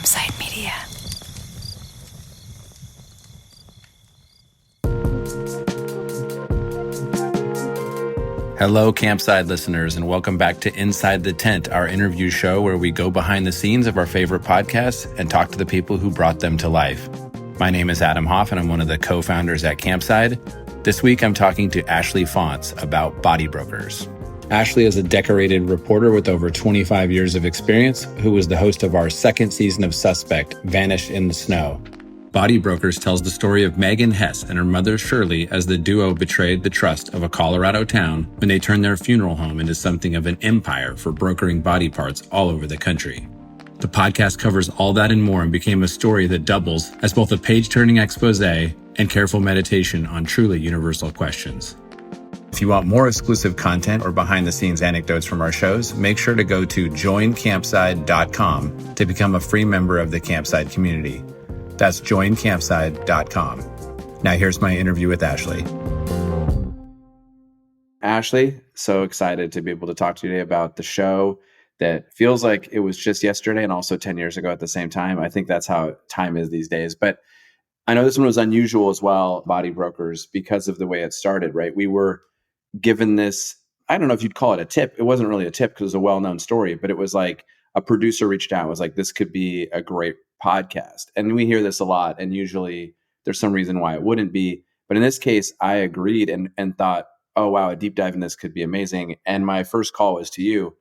Campside Media. Hello, Campside listeners, and welcome back to Inside the Tent, our interview show where we go behind the scenes of our favorite podcasts and talk to the people who brought them to life. My name is Adam Hoff, and I'm one of the co-founders at Campside. This week, I'm talking to Ashley Fonts about body brokers. Ashley is a decorated reporter with over 25 years of experience who was the host of our second season of Suspect, Vanished in the Snow. Body Brokers tells the story of Megan Hess and her mother Shirley as the duo betrayed the trust of a Colorado town when they turned their funeral home into something of an empire for brokering body parts all over the country. The podcast covers all that and more and became a story that doubles as both a page-turning expose and careful meditation on truly universal questions. If you want more exclusive content or behind-the-scenes anecdotes from our shows, make sure to go to joincampside.com to become a free member of the Campside community. That's joincampside.com. Now here's my interview with Ashley. Ashley, so excited to be able to talk to you today about the show that feels like it was just yesterday and also 10 years ago at the same time. I think that's how time is these days. But I know this one was unusual as well, Body Brokers, because of the way it started, right? We were given this, I don't know if you'd call it a tip. It wasn't really a tip because it was a well-known story, but it was like a producer reached out and was like, this could be a great podcast. And we hear this a lot, and usually there's some reason why it wouldn't be. But in this case, I agreed and thought, oh, wow, a deep dive in this could be amazing. And my first call was to you.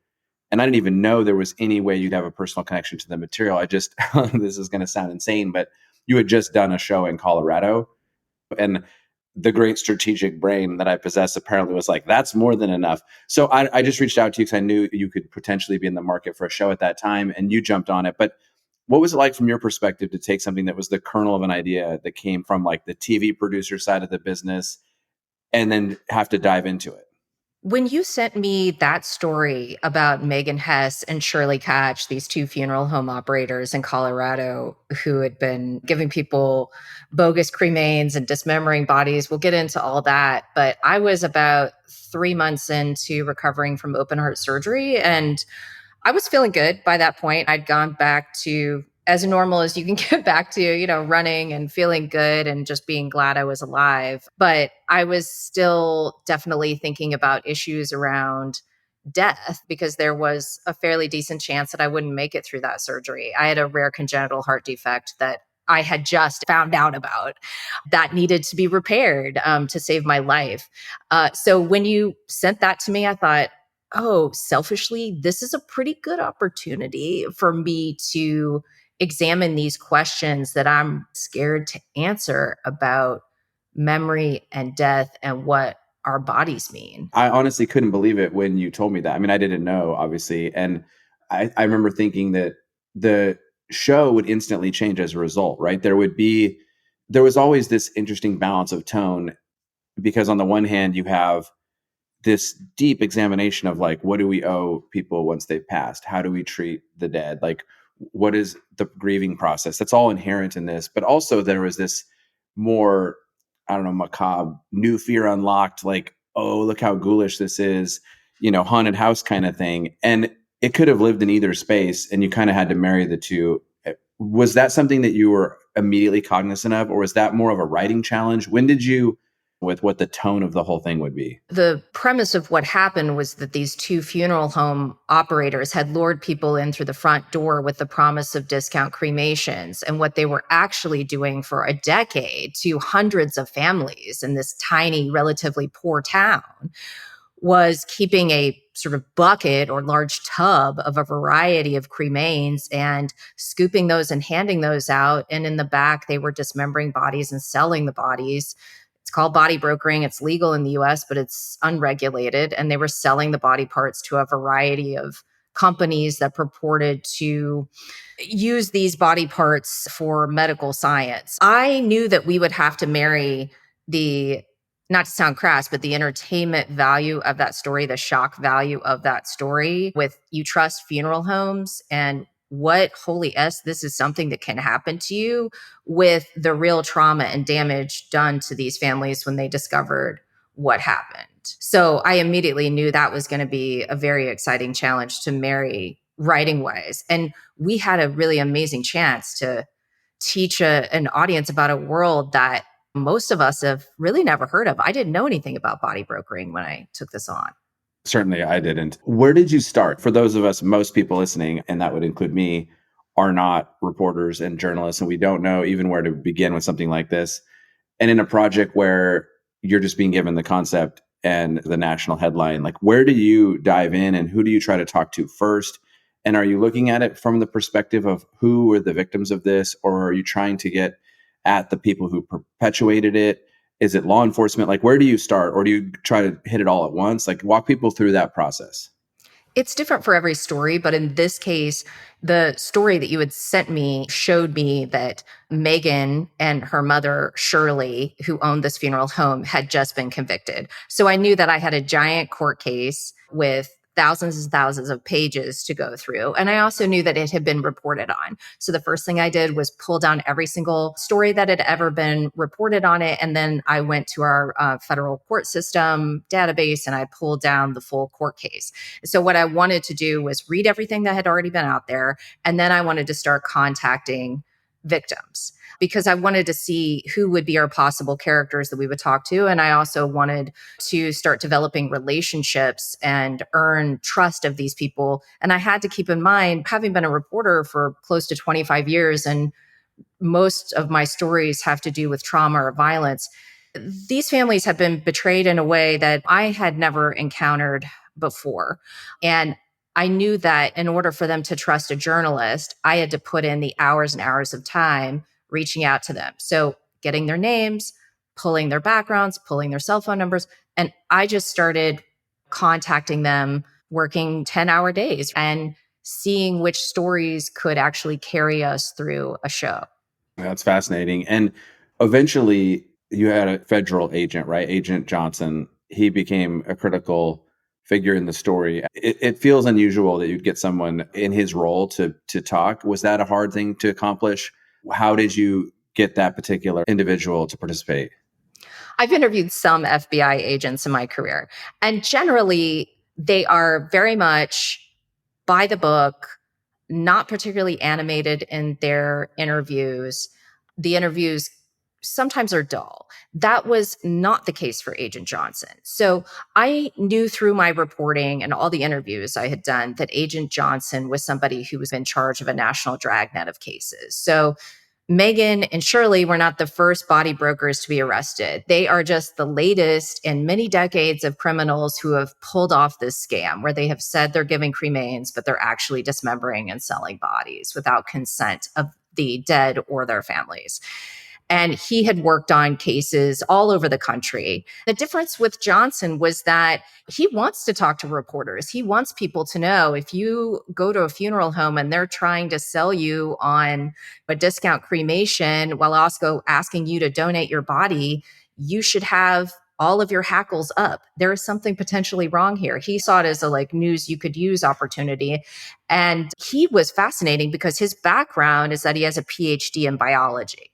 And I didn't even know there was any way you'd have a personal connection to the material. I just, this is going to sound insane, but you had just done a show in Colorado. And the great strategic brain that I possess apparently was like, that's more than enough. So I just reached out to you because I knew you could potentially be in the market for a show at that time, and you jumped on it. But what was it like from your perspective to take something that was the kernel of an idea that came from like the TV producer side of the business and then have to dive into it? When you sent me that story about Megan Hess and Shirley Catch, these two funeral home operators in Colorado who had been giving people bogus cremains and dismembering bodies, we'll get into all that. But I was about 3 months into recovering from open heart surgery, and I was feeling good by that point. I'd gone back to as normal as you can get back to, running and feeling good and just being glad I was alive. But I was still definitely thinking about issues around death because there was a fairly decent chance that I wouldn't make it through that surgery. I had a rare congenital heart defect that I had just found out about that needed to be repaired to save my life. So when you sent that to me, I thought, oh, selfishly, this is a pretty good opportunity for me to examine these questions that I'm scared to answer about memory and death and what our bodies mean. I honestly couldn't believe it when you told me that. I mean, I didn't know, obviously. And I remember thinking that the show would instantly change as a result, right? There was always this interesting balance of tone because on the one hand, you have this deep examination of like, what do we owe people once they've passed? How do we treat the dead? Like, what is the grieving process? That's all inherent in this. But also there was this more, I don't know, macabre, new fear unlocked, like, oh, look how ghoulish this is, haunted house kind of thing. And it could have lived in either space, and you kind of had to marry the two. Was that something that you were immediately cognizant of, or was that more of a writing challenge? When did you with what the tone of the whole thing would be? The premise of what happened was that these two funeral home operators had lured people in through the front door with the promise of discount cremations. And what they were actually doing for a decade to hundreds of families in this tiny, relatively poor town was keeping a sort of bucket or large tub of a variety of cremains and scooping those and handing those out. And in the back, they were dismembering bodies and selling the bodies. It's called body brokering. It's legal in the US, but it's unregulated. And they were selling the body parts to a variety of companies that purported to use these body parts for medical science. I knew that we would have to marry the, not to sound crass, but the entertainment value of that story, the shock value of that story with you trust funeral homes and what, holy S, this is something that can happen to you, with the real trauma and damage done to these families when they discovered what happened. So I immediately knew that was going to be a very exciting challenge to marry writing wise. And we had a really amazing chance to teach an audience about a world that most of us have really never heard of. I didn't know anything about body brokering when I took this on. Certainly, I didn't. Where did you start? For those of us, most people listening, and that would include me, are not reporters and journalists, and we don't know even where to begin with something like this. And in a project where you're just being given the concept and the national headline, like where do you dive in and who do you try to talk to first? And are you looking at it from the perspective of who were the victims of this, or are you trying to get at the people who perpetuated it? Is it law enforcement? Like, where do you start, or do you try to hit it all at once? Like, walk people through that process. It's different for every story, but in this case, the story that you had sent me showed me that Megan and her mother, Shirley, who owned this funeral home, had just been convicted. So I knew that I had a giant court case with thousands and thousands of pages to go through. And I also knew that it had been reported on. So the first thing I did was pull down every single story that had ever been reported on it. And then I went to our federal court system database and I pulled down the full court case. So what I wanted to do was read everything that had already been out there. And then I wanted to start contacting victims because I wanted to see who would be our possible characters that we would talk to. And I also wanted to start developing relationships and earn trust of these people. And I had to keep in mind, having been a reporter for close to 25 years, and most of my stories have to do with trauma or violence, these families have been betrayed in a way that I had never encountered before. And I knew that in order for them to trust a journalist, I had to put in the hours and hours of time reaching out to them. So getting their names, pulling their backgrounds, pulling their cell phone numbers. And I just started contacting them, working 10-hour days and seeing which stories could actually carry us through a show. That's fascinating. And eventually, you had a federal agent, right? Agent Johnson. He became a critical figure in the story. It feels unusual that you'd get someone in his role to talk. Was that a hard thing to accomplish? How did you get that particular individual to participate? I've interviewed some FBI agents in my career, and generally, they are very much by the book, not particularly animated in their interviews. The interviews sometimes are dull. That was not the case for Agent Johnson. So I knew through my reporting and all the interviews I had done that Agent Johnson was somebody who was in charge of a national dragnet of cases. So Megan and Shirley were not the first body brokers to be arrested. They are just the latest in many decades of criminals who have pulled off this scam where they have said they're giving cremains, but they're actually dismembering and selling bodies without consent of the dead or their families. And he had worked on cases all over the country. The difference with Johnson was that he wants to talk to reporters. He wants people to know if you go to a funeral home and they're trying to sell you on a discount cremation while also asking you to donate your body, you should have all of your hackles up. There is something potentially wrong here. He saw it as a like news you could use opportunity. And he was fascinating because his background is that he has a PhD in biology.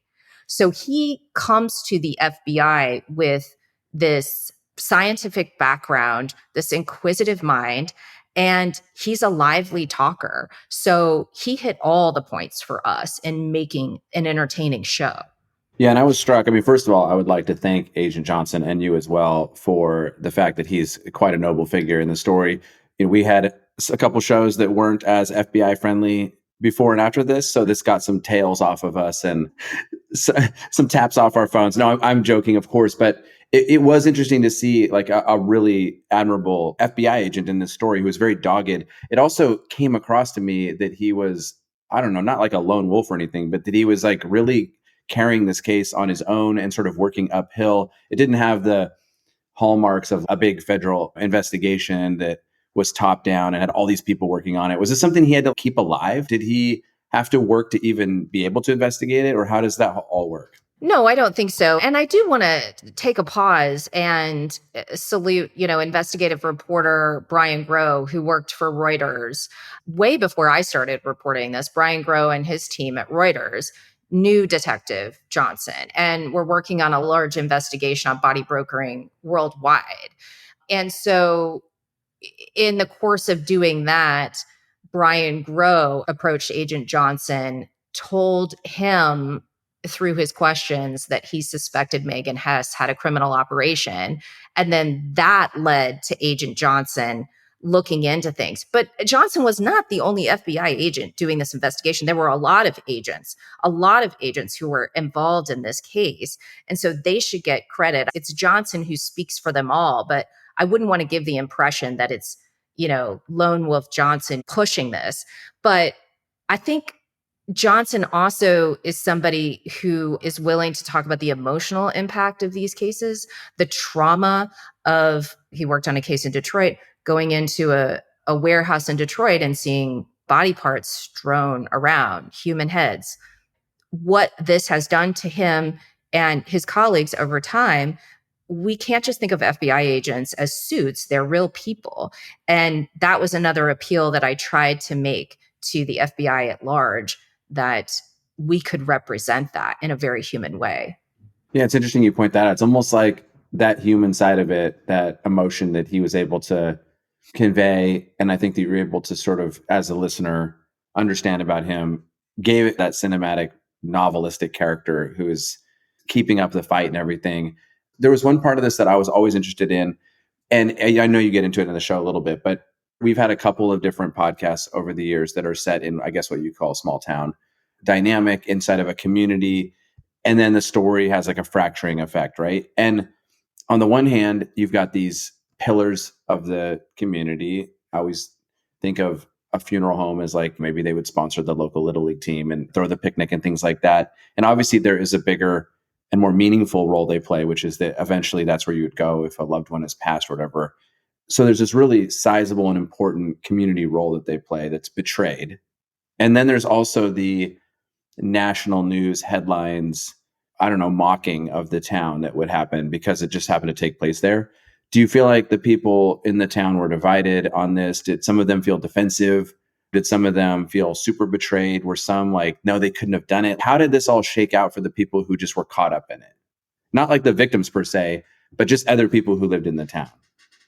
So he comes to the FBI with this scientific background, this inquisitive mind, and he's a lively talker. So he hit all the points for us in making an entertaining show. Yeah, and I was struck. I mean, first of all, I would like to thank Agent Johnson and you as well for the fact that he's quite a noble figure in the story. You know, we had a couple shows that weren't as FBI friendly before and after this, so this got some tails off of us and some taps off our phones. No, I'm joking, of course, but it was interesting to see like a really admirable FBI agent in this story who was very dogged. It also came across to me that he was, I don't know, not like a lone wolf or anything, but that he was like really carrying this case on his own and sort of working uphill. It didn't have the hallmarks of a big federal investigation that was top down and had all these people working on it. Was this something he had to keep alive? Did he have to work to even be able to investigate it, or how does that all work? No, I don't think so. And I do want to take a pause and salute, investigative reporter Brian Grow, who worked for Reuters way before I started reporting this. Brian Grow and his team at Reuters knew Detective Johnson and were working on a large investigation on body brokering worldwide. And so in the course of doing that, Brian Grow approached Agent Johnson, told him through his questions that he suspected Megan Hess had a criminal operation. And then that led to Agent Johnson looking into things. But Johnson was not the only FBI agent doing this investigation. There were a lot of agents who were involved in this case. And so they should get credit. It's Johnson who speaks for them all, but I wouldn't want to give the impression that it's, Lone Wolf Johnson pushing this. But I think Johnson also is somebody who is willing to talk about the emotional impact of these cases, the trauma of, he worked on a case in Detroit, going into a warehouse in Detroit and seeing body parts strewn around, human heads, what this has done to him and his colleagues over time. We can't just think of FBI agents as suits, they're real people. And that was another appeal that I tried to make to the FBI at large, that we could represent that in a very human way. Yeah, it's interesting you point that out. It's almost like that human side of it, that emotion that he was able to convey. And I think that you were able to sort of, as a listener, understand about him, gave it that cinematic, novelistic character who is keeping up the fight and everything. There was one part of this that I was always interested in. And I know you get into it in the show a little bit, but we've had a couple of different podcasts over the years that are set in, I guess, what you call a small town dynamic inside of a community. And then the story has like a fracturing effect, right? And on the one hand, you've got these pillars of the community. I always think of a funeral home as like maybe they would sponsor the local Little League team and throw the picnic and things like that. And obviously there is a bigger and more meaningful role they play, which is that eventually that's where you would go if a loved one has passed or whatever. So there's this really sizable and important community role that they play that's betrayed. And then there's also the national news headlines, I don't know, mocking of the town that would happen because it just happened to take place there. Do you feel like the people in the town were divided on this? Did some of them feel defensive? Did some of them feel super betrayed? Were some like, no, they couldn't have done it? How did this all shake out for the people who just were caught up in it? Not like the victims per se, but just other people who lived in the town.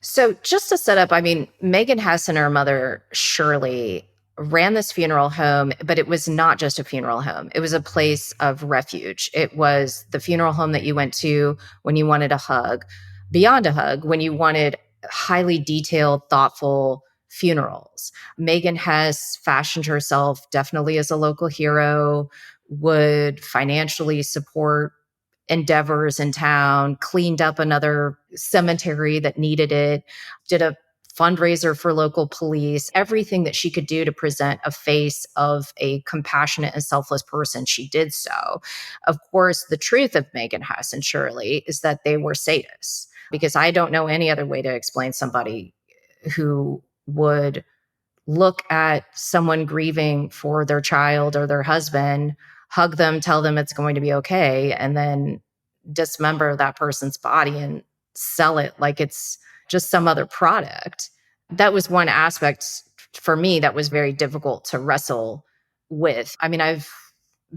So just to set up, I mean, Megan Hess and her mother, Shirley, ran this funeral home, but it was not just a funeral home. It was a place of refuge. It was the funeral home that you went to when you wanted a hug, beyond a hug, when you wanted highly detailed, thoughtful funerals. Megan Hess fashioned herself definitely as a local hero, would financially support endeavors in town, cleaned up another cemetery that needed it, did a fundraiser for local police, everything that she could do to present a face of a compassionate and selfless person, she did so. Of course, the truth of Megan Hess and Shirley is that they were sadists, because I don't know any other way to explain somebody who would look at someone grieving for their child or their husband, hug them, tell them it's going to be okay, and then dismember that person's body and sell it like it's just some other product. That was one aspect for me that was very difficult to wrestle with. I mean, I've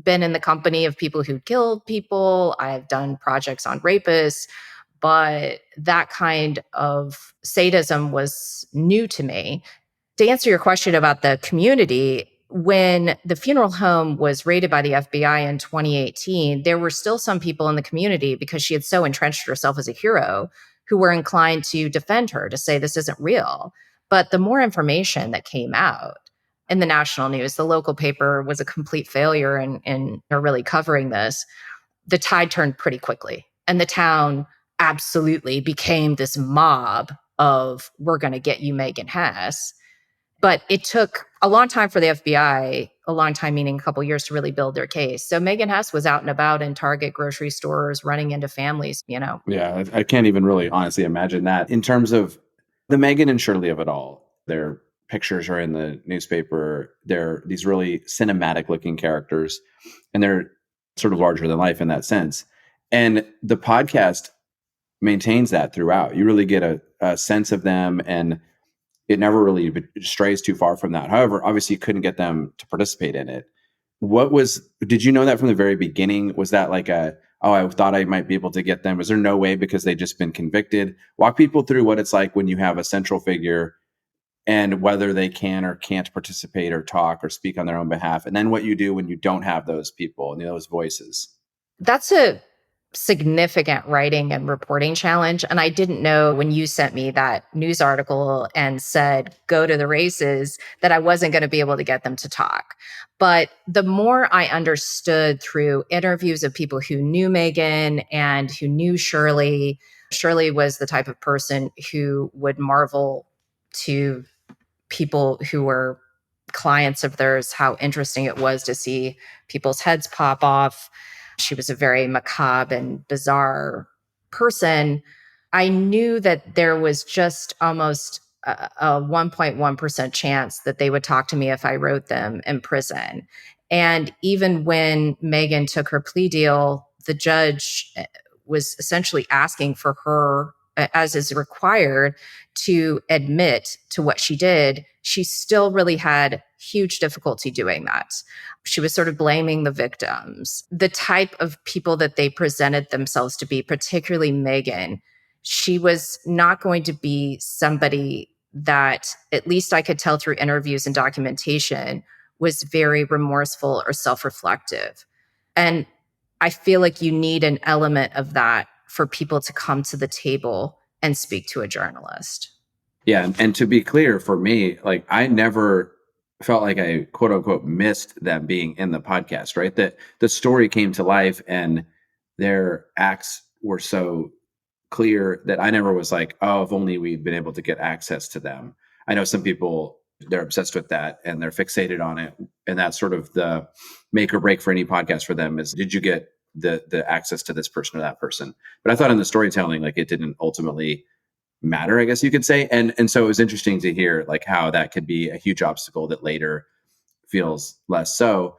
been in the company of people who killed people, I've done projects on rapists, but that kind of sadism was new to me. To answer your question about the community, when the funeral home was raided by the FBI in 2018, there were still some people in the community, because she had so entrenched herself as a hero, who were inclined to defend her, to say this isn't real. But the more information that came out in the national news, the local paper was a complete failure in really covering this, the tide turned pretty quickly. And the town absolutely became this mob of, we're going to get you, Megan Hess. But it took a long time for the FBI, a long time meaning a couple years, to really build their case. So Megan Hess was out and about in Target, grocery stores, running into families. Yeah, I can't even really honestly imagine that. In terms of the Megan and Shirley of it all, their pictures are in the newspaper. They're these really cinematic looking characters, and they're sort of larger than life in that sense. And the podcast maintains that throughout. You really get a sense of them, and it never really strays too far from that. However, obviously you couldn't get them to participate in it. Did you know that from the very beginning? Was that like I thought I might be able to get them? Was there no way because they'd just been convicted? Walk people through what it's like when you have a central figure and whether they can or can't participate or talk or speak on their own behalf. And then what you do when you don't have those people and those voices. That's a significant writing and reporting challenge. And I didn't know when you sent me that news article and said, go to the races, that I wasn't going to be able to get them to talk. But the more I understood through interviews of people who knew Megan and who knew Shirley, Shirley was the type of person who would marvel to people who were clients of theirs how interesting it was to see people's heads pop off. She was a very macabre and bizarre person. I knew that there was just almost a 1.1% chance that they would talk to me if I wrote them in prison. And even when Megan took her plea deal, the judge was essentially asking for her, as is required, to admit to what she did. She still really had huge difficulty doing that. She was sort of blaming the victims. The type of people that they presented themselves to be, particularly Megan, she was not going to be somebody that, at least I could tell through interviews and documentation, was very remorseful or self-reflective. And I feel like you need an element of that for people to come to the table and speak to a journalist. Yeah. And to be clear, for me, like, I never felt like I quote unquote missed them being in the podcast, right? That the story came to life and their acts were so clear that I never was like, oh, if only we'd been able to get access to them. I know some people, they're obsessed with that and they're fixated on it. And that's sort of the make or break for any podcast for them is, did you get the access to this person or that person? But I thought in the storytelling, like, it didn't ultimately matter, I guess you could say. And so it was interesting to hear like how that could be a huge obstacle that later feels less so.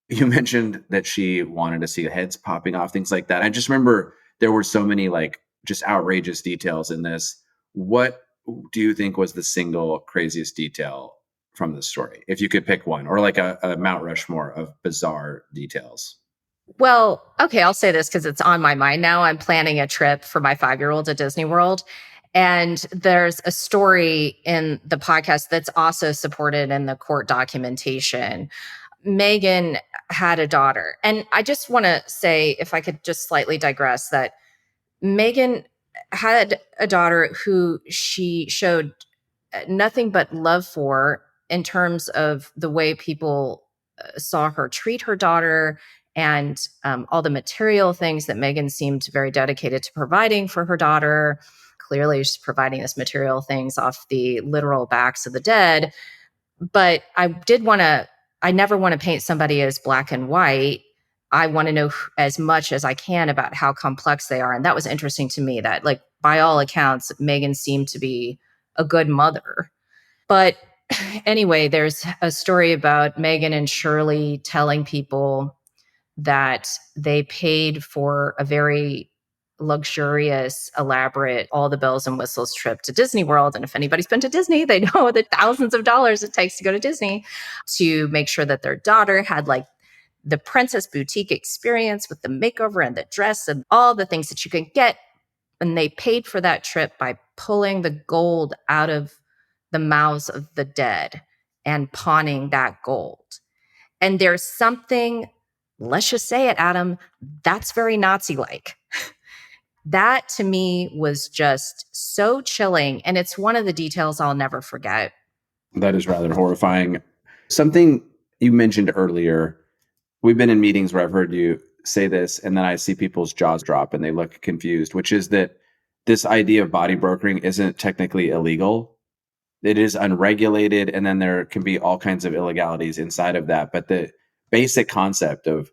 You mentioned that she wanted to see heads popping off, things like that. I just remember there were so many like just outrageous details in this. What do you think was the single craziest detail from the story? If you could pick one, or like a Mount Rushmore of bizarre details. Well, okay, I'll say this because it's on my mind now. I'm planning a trip for my 5-year-old to Disney World. And there's a story in the podcast that's also supported in the court documentation. Megan had a daughter. And I just want to say, if I could just slightly digress, that Megan had a daughter who she showed nothing but love for in terms of the way people saw her treat her daughter and all the material things that Megan seemed very dedicated to providing for her daughter. Clearly, she's providing us material things off the literal backs of the dead. But I never want to paint somebody as black and white. I want to know as much as I can about how complex they are. And that was interesting to me that, like, by all accounts, Megan seemed to be a good mother. But anyway, there's a story about Megan and Shirley telling people that they paid for a very luxurious, elaborate, all the bells and whistles trip to Disney World. And if anybody's been to Disney, they know the thousands of dollars it takes to go to Disney, to make sure that their daughter had like the princess boutique experience with the makeover and the dress and all the things that you can get. And they paid for that trip by pulling the gold out of the mouths of the dead and pawning that gold. And there's something, let's just say it, Adam, that's very Nazi like. That to me was just so chilling. And it's one of the details I'll never forget. That is rather horrifying. Something you mentioned earlier, we've been in meetings where I've heard you say this, and then I see people's jaws drop and they look confused, which is that this idea of body brokering isn't technically illegal. It is unregulated, and then there can be all kinds of illegalities inside of that. But the basic concept of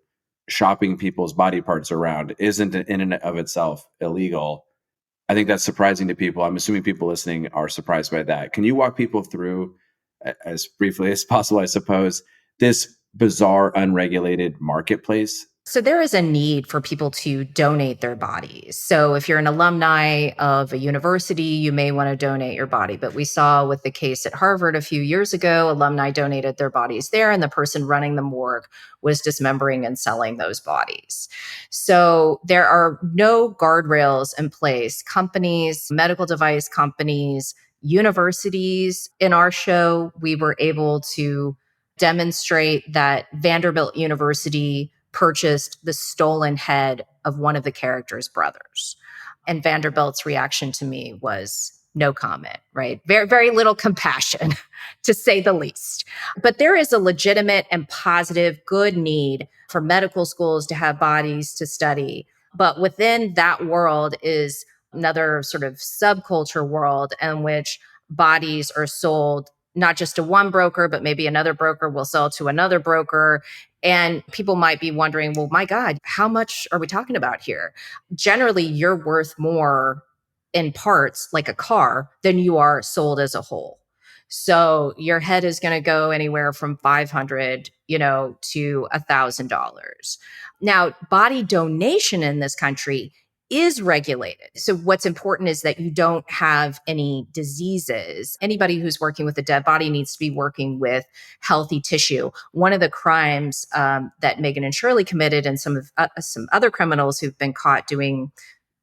shopping people's body parts around isn't in and of itself illegal. I think that's surprising to people. I'm assuming people listening are surprised by that. Can you walk people through, as briefly as possible, I suppose, this bizarre, unregulated marketplace? So there is a need for people to donate their bodies. So if you're an alumni of a university, you may want to donate your body. But we saw with the case at Harvard a few years ago, alumni donated their bodies there, and the person running the morgue was dismembering and selling those bodies. So there are no guardrails in place. Companies, medical device companies, universities. In our show, we were able to demonstrate that Vanderbilt University purchased the stolen head of one of the characters' brothers. And Vanderbilt's reaction to me was no comment, right? Very, very little compassion, to say the least. But there is a legitimate and positive, good need for medical schools to have bodies to study. But within that world is another sort of subculture world in which bodies are sold not just to one broker, but maybe another broker will sell to another broker. And people might be wondering, well, my God, how much are we talking about here? Generally, you're worth more in parts, like a car, than you are sold as a whole. So your head is going to go anywhere from 500, to $1,000. Now, body donation in this country is regulated. So what's important is that you don't have any diseases. Anybody who's working with a dead body needs to be working with healthy tissue. One of the crimes that Megan and Shirley committed, and some other criminals who've been caught doing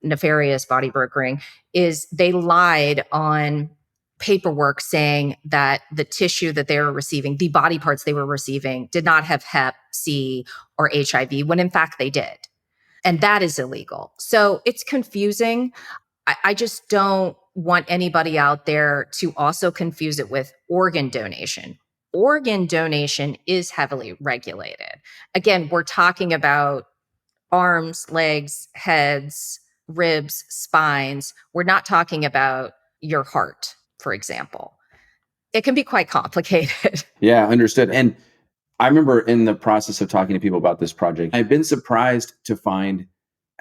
nefarious body brokering, is they lied on paperwork saying that the tissue that they were receiving, the body parts they were receiving, did not have Hep C or HIV, when in fact they did. And that is illegal. So it's confusing. I just don't want anybody out there to also confuse it with organ donation. Organ donation is heavily regulated. Again, we're talking about arms, legs, heads, ribs, spines. We're not talking about your heart, for example. It can be quite complicated. Yeah, understood. And I remember in the process of talking to people about this project, I've been surprised to find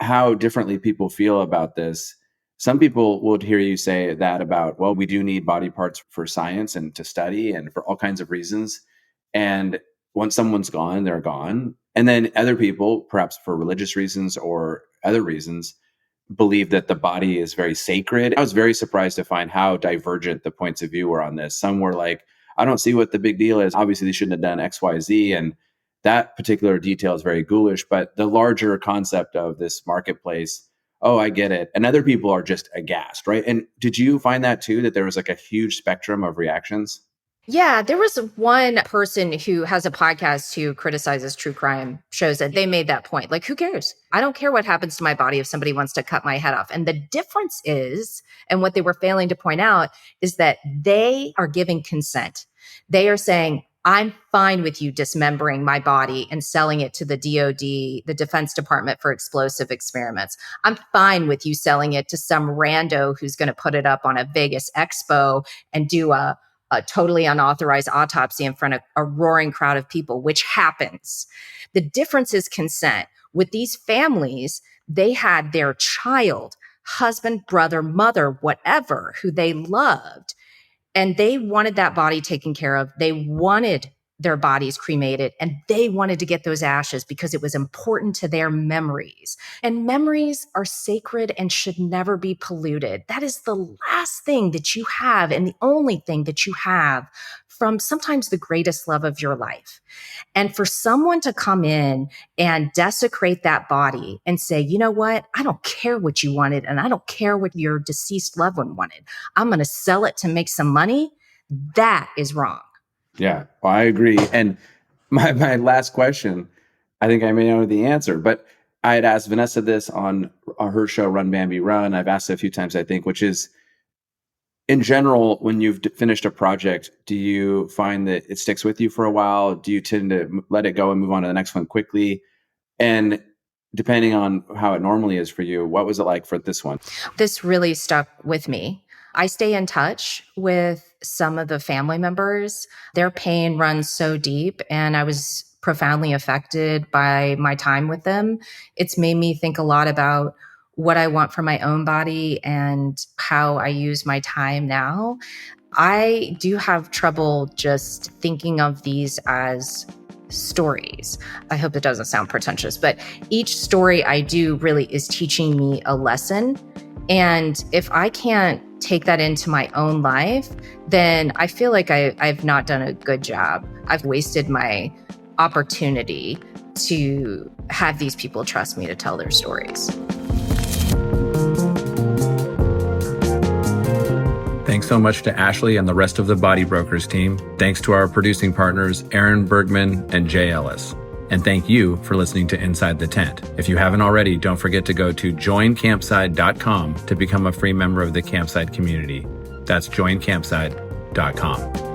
how differently people feel about this. Some people would hear you say that about, well, we do need body parts for science and to study and for all kinds of reasons. And once someone's gone, they're gone. And then other people, perhaps for religious reasons or other reasons, believe that the body is very sacred. I was very surprised to find how divergent the points of view were on this. Some were like, I don't see what the big deal is. Obviously, they shouldn't have done X, Y, Z. And that particular detail is very ghoulish. But the larger concept of this marketplace, oh, I get it. And other people are just aghast, right? And did you find that too, that there was like a huge spectrum of reactions? Yeah, there was one person who has a podcast who criticizes true crime shows, and they made that point. Like, who cares? I don't care what happens to my body if somebody wants to cut my head off. And the difference is, and what they were failing to point out, is that they are giving consent. They are saying, I'm fine with you dismembering my body and selling it to the DOD, the Defense Department, for explosive experiments. I'm fine with you selling it to some rando who's going to put it up on a Vegas expo and do a totally unauthorized autopsy in front of a roaring crowd of people, which happens. The difference is consent. With these families, they had their child, husband, brother, mother, whatever, who they loved, and they wanted that body taken care of. They wanted their bodies cremated, and they wanted to get those ashes because it was important to their memories. And memories are sacred and should never be polluted. That is the last thing that you have, and the only thing that you have from sometimes the greatest love of your life. And for someone to come in and desecrate that body and say, you know what? I don't care what you wanted, and I don't care what your deceased loved one wanted. I'm going to sell it to make some money. That is wrong. Yeah, well, I agree. And my last question, I think I may know the answer, but I had asked Vanessa this on her show, Run Bambi Run. I've asked it a few times, I think, which is, in general, when you've finished a project, do you find that it sticks with you for a while? Do you tend to let it go and move on to the next one quickly? And depending on how it normally is for you, what was it like for this one? This really stuck with me. I stay in touch with some of the family members. Their pain runs so deep, and I was profoundly affected by my time with them. It's made me think a lot about what I want for my own body and how I use my time now. I do have trouble just thinking of these as stories. I hope it doesn't sound pretentious, but each story I do really is teaching me a lesson. And if I can't take that into my own life, then I feel like I've not done a good job. I've wasted my opportunity to have these people trust me to tell their stories. Thanks Thanks so much to Ashley and the rest of the Body Brokers team. Thanks to our producing partners, Aaron Bergman and Jay Ellis. And thank you for listening to Inside the Tent. If you haven't already, don't forget to go to joincampside.com to become a free member of the Campside community. That's joincampside.com.